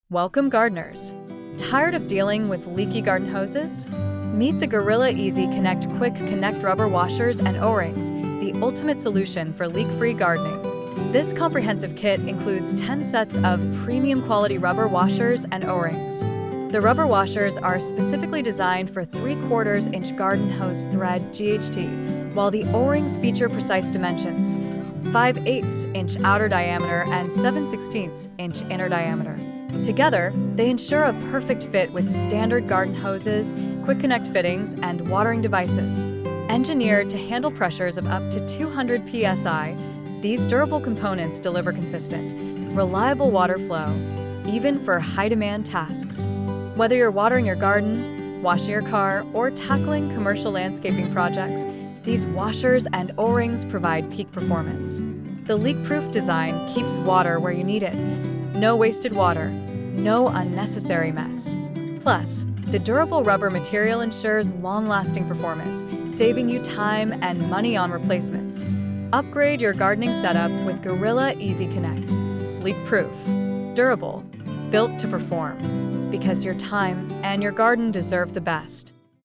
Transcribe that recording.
Welcome, gardeners. Tired of dealing with leaky garden hoses? Meet the Gorilla Easy Connect Quick Connect rubber washers and O-rings, the ultimate solution for leak-free gardening. This comprehensive kit includes 10 sets of premium quality rubber washers and O-rings. The rubber washers are specifically designed for 3/4 inch garden hose thread GHT, while the O-rings feature precise dimensions: 5/8 inch outer diameter and 7/16 inch inner diameter. Together, they ensure a perfect fit with standard garden hoses, quick connect fittings, and watering devices. Engineered to handle pressures of up to 200 psi, these durable components deliver consistent, reliable water flow, even for high-demand tasks. Whether you're watering your garden, washing your car, or tackling commercial landscaping projects, these washers and O-rings provide peak performance. The leak-proof design keeps water where you need it. No wasted water, no unnecessary mess. Plus, the durable rubber material ensures long-lasting performance, saving you time and money on replacements. Upgrade your gardening setup with Gorilla Easy Connect. Leak-proof, durable, built to perform. Because your time and your garden deserve the best.